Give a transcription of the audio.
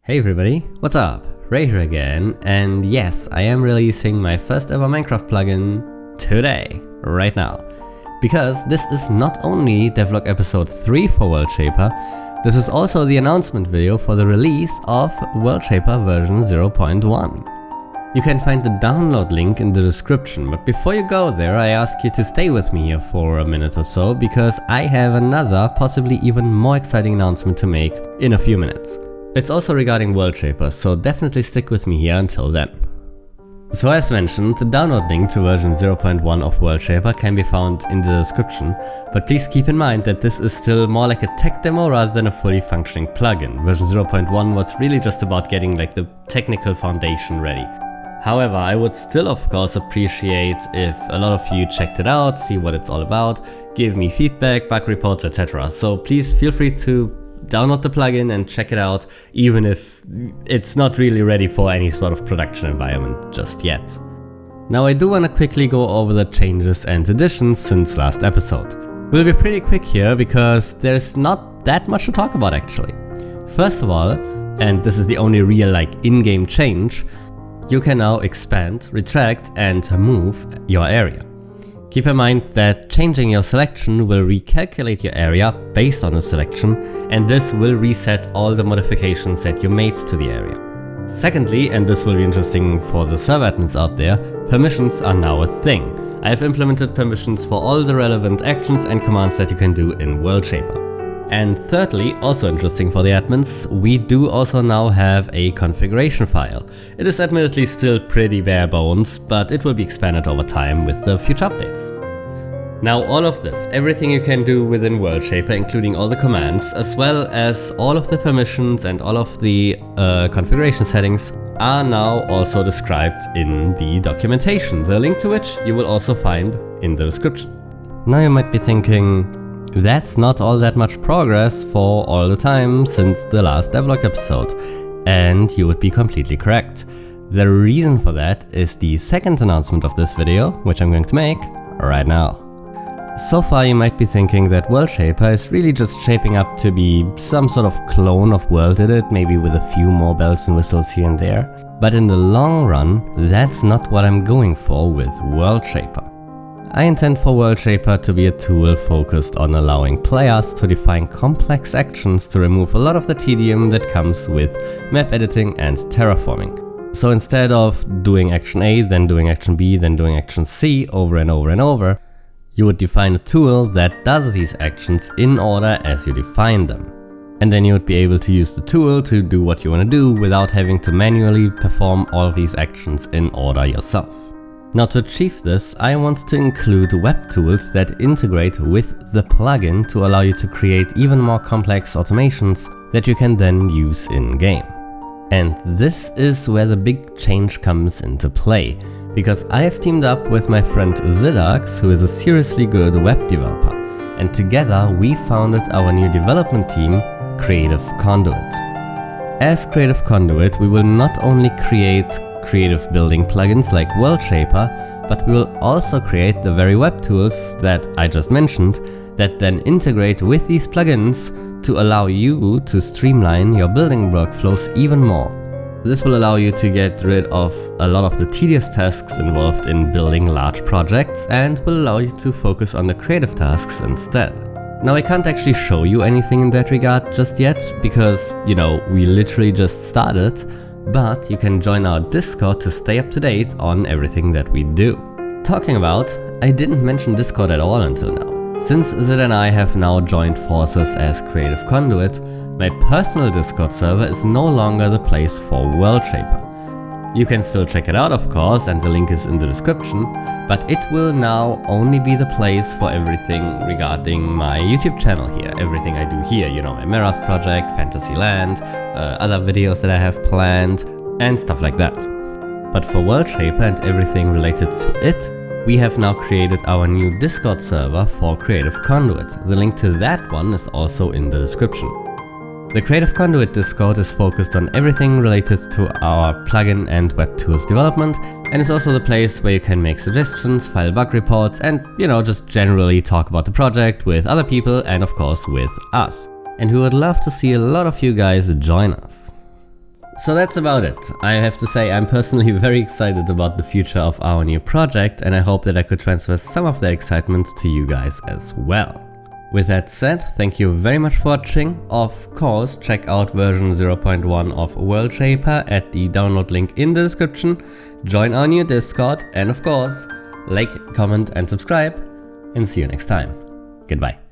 Hey everybody, what's up? Ray here again, and yes, I am releasing my first ever Minecraft plugin today, right now. Because this is not only Devlog episode 3 for WorldShaper, this is also the announcement video for the release of WorldShaper version 0.1. You can find the download link in the description, but before you go there I ask you to stay with me here for a minute or so, because I have another, possibly even more exciting announcement to make in a few minutes. It's also regarding WorldShaper, so definitely stick with me here until then. So as mentioned, the download link to version 0.1 of WorldShaper can be found in the description, but please keep in mind that this is still more like a tech demo rather than a fully functioning plugin. Version 0.1 was really just about getting like the technical foundation ready. However, I would still of course appreciate if a lot of you checked it out, see what it's all about, give me feedback, bug reports, etc. So please feel free to download the plugin and check it out, even if it's not really ready for any sort of production environment just yet. Now I do want to quickly go over the changes and additions since last episode. We'll be pretty quick here because there's not that much to talk about actually. First of all, and this is the only real in-game change, you can now expand, retract and move your area. Keep in mind that changing your selection will recalculate your area based on the selection, and this will reset all the modifications that you made to the area. Secondly, and this will be interesting for the server admins out there, permissions are now a thing. I have implemented permissions for all the relevant actions and commands that you can do in WorldShaper. And thirdly, also interesting for the admins, we do also now have a configuration file. It is admittedly still pretty bare bones, but it will be expanded over time with the future updates. Now all of this, everything you can do within WorldShaper, including all the commands, as well as all of the permissions and all of the configuration settings, are now also described in the documentation, the link to which you will also find in the description. Now you might be thinking, that's not all that much progress for all the time since the last Devlog episode, and you would be completely correct. The reason for that is the second announcement of this video, which I'm going to make right now. So far you might be thinking that WorldShaper is really just shaping up to be some sort of clone of WorldEdit, maybe with a few more bells and whistles here and there. But in the long run, that's not what I'm going for with WorldShaper. I intend for WorldShaper to be a tool focused on allowing players to define complex actions to remove a lot of the tedium that comes with map editing and terraforming. So instead of doing action A, then doing action B, then doing action C over and over and over, you would define a tool that does these actions in order as you define them. And then you would be able to use the tool to do what you want to do without having to manually perform all of these actions in order yourself. Now to achieve this, I want to include web tools that integrate with the plugin to allow you to create even more complex automations that you can then use in-game. And this is where the big change comes into play, because I have teamed up with my friend Zidax, who is a seriously good web developer, and together we founded our new development team, Creative Conduit. As Creative Conduit, we will not only create creative building plugins like WorldShaper, but we will also create the very web tools that I just mentioned that then integrate with these plugins to allow you to streamline your building workflows even more. This will allow you to get rid of a lot of the tedious tasks involved in building large projects and will allow you to focus on the creative tasks instead. Now I can't actually show you anything in that regard just yet because, we literally just started, but you can join our Discord to stay up to date on everything that we do. Talking about, I didn't mention Discord at all until now. Since Zid and I have now joined forces as Creative Conduit, my personal Discord server is no longer the place for WorldShaper. You can still check it out of course, and the link is in the description, but it will now only be the place for everything regarding my YouTube channel here, everything I do here, my Marath project, Fantasyland, other videos that I have planned, and stuff like that. But for WorldShaper and everything related to it, we have now created our new Discord server for Creative Conduit. The link to that one is also in the description. The Creative Conduit Discord is focused on everything related to our plugin and web tools development, and it's also the place where you can make suggestions, file bug reports, and just generally talk about the project with other people and of course with us. And we would love to see a lot of you guys join us. So that's about it. I have to say I'm personally very excited about the future of our new project, and I hope that I could transfer some of that excitement to you guys as well. With that said, thank you very much for watching. Of course, check out version 0.1 of WorldShaper at the download link in the description, join our new Discord, and of course, like, comment and subscribe, and see you next time. Goodbye.